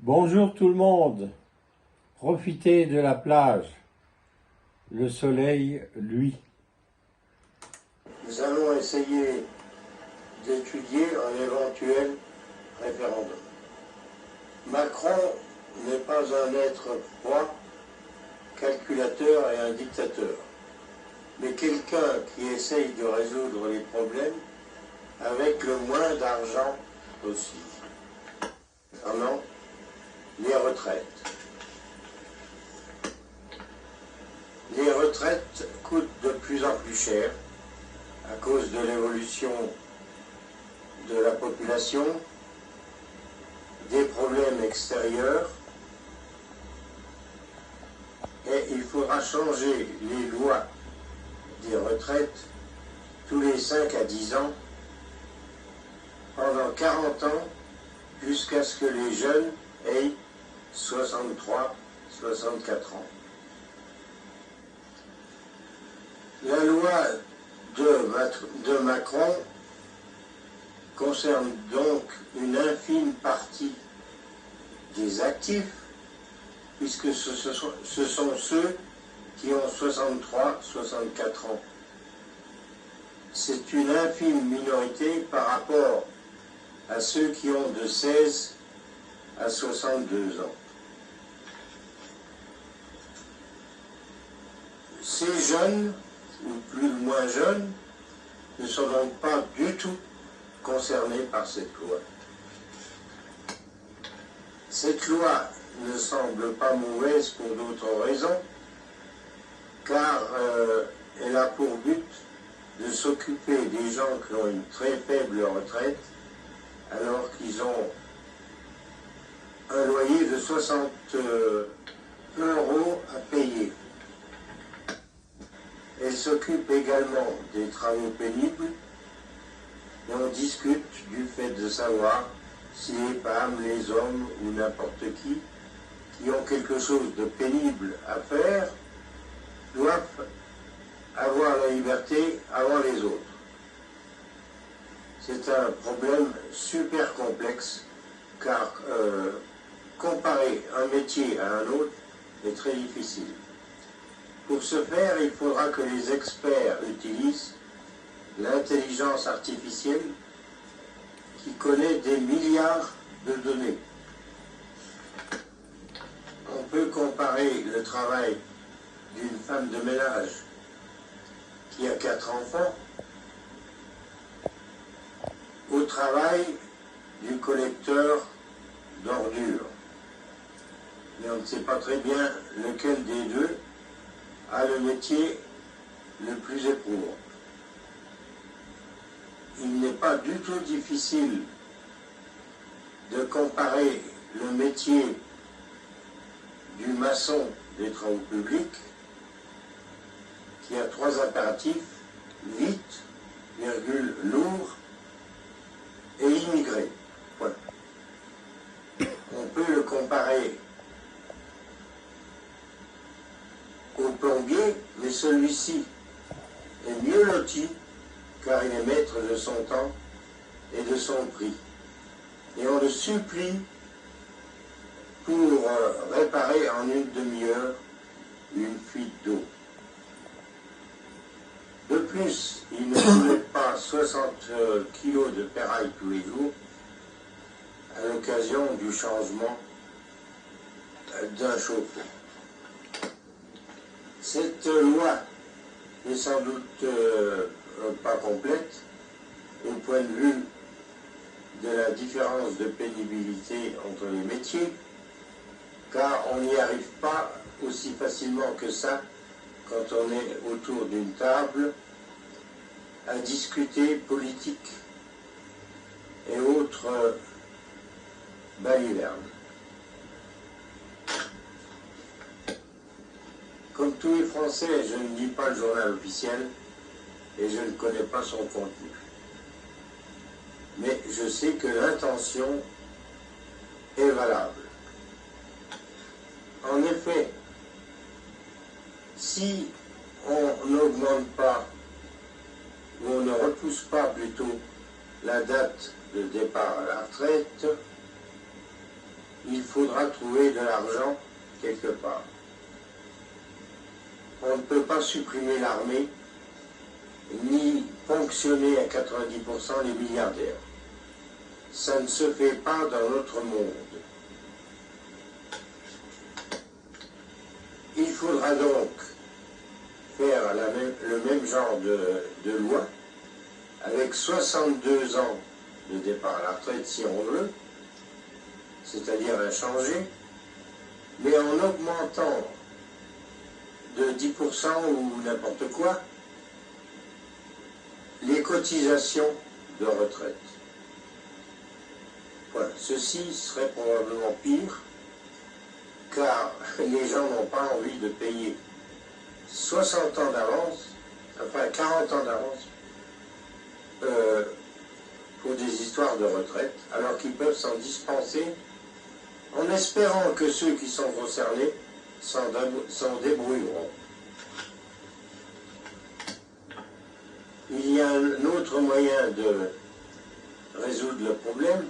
Bonjour tout le monde, profitez de la plage, le soleil luit. Nous allons essayer d'étudier un éventuel référendum. Macron n'est pas un être froid, calculateur et un dictateur, mais quelqu'un qui essaye de résoudre les problèmes avec le moins d'argent possible. Concernant les retraites. Les retraites coûtent de plus en plus cher à cause de l'évolution de la population, des problèmes extérieurs, et il faudra changer les lois des retraites tous les 5 à 10 ans, pendant 40 ans, jusqu'à ce que les jeunes aient 63, 64 ans. La loi de Macron concerne donc une infime partie des actifs, puisque ce sont ceux qui ont 63, 64 ans. C'est une infime minorité par rapport à ceux qui ont de 16 à 62 ans. Ces jeunes, ou plus ou moins jeunes, ne sont donc pas du tout concernés par cette loi. Cette loi ne semble pas mauvaise pour d'autres raisons, car elle a pour but de s'occuper des gens qui ont une très faible retraite, alors qu'ils ont un loyer de 60 € à payer. Elle s'occupe également des travaux pénibles, et on discute du fait de savoir si les femmes, les hommes ou n'importe qui ont quelque chose de pénible à faire, doivent avoir la liberté avant les autres. C'est un problème super complexe, car comparer un métier à un autre est très difficile. Pour ce faire, il faudra que les experts utilisent l'intelligence artificielle qui connaît des milliards de données. On peut comparer le travail d'une femme de ménage qui a 4 enfants au travail du collecteur d'ordures. Mais on ne sait pas très bien lequel des deux a le métier le plus éprouvant. Il n'est pas du tout difficile de comparer le métier du maçon des travaux publics, qui a 3 impératifs: vite, virgule, lourd et immigré. Voilà. On peut le comparer au plombier, mais celui-ci est mieux loti, car il est maître de son temps et de son prix. Et on le supplie pour réparer en une demi-heure une fuite d'eau. De plus, il ne soulève pas 60 kilos de ferraille tous les jours à l'occasion du changement d'un chauffe-eau. Cette loi n'est sans doute pas complète au point de vue de la différence de pénibilité entre les métiers, car on n'y arrive pas aussi facilement que ça quand on est autour d'une table à discuter politique et autres balivernes. Comme tous les Français, je ne lis pas le journal officiel et je ne connais pas son contenu. Mais je sais que l'intention est valable. En effet, si on n'augmente pas, ou on ne repousse pas plutôt la date de départ à la retraite, il il faudra trouver de l'argent quelque part. On ne peut pas supprimer l'armée, ni ponctionner à 90% les milliardaires. Ça ne se fait pas dans notre monde. Il faudra donc faire le même genre de loi, avec 62 ans de départ à la retraite si on veut, c'est-à-dire inchangé, mais en augmentant de 10% ou n'importe quoi les cotisations de retraite. Voilà. Ceci serait probablement pire, car les gens n'ont pas envie de payer 60 ans d'avance, enfin 40 ans d'avance, pour des histoires de retraite, alors qu'ils peuvent s'en dispenser, en espérant que ceux qui sont concernés s'en débrouilleront. Il y a un autre moyen de résoudre le problème,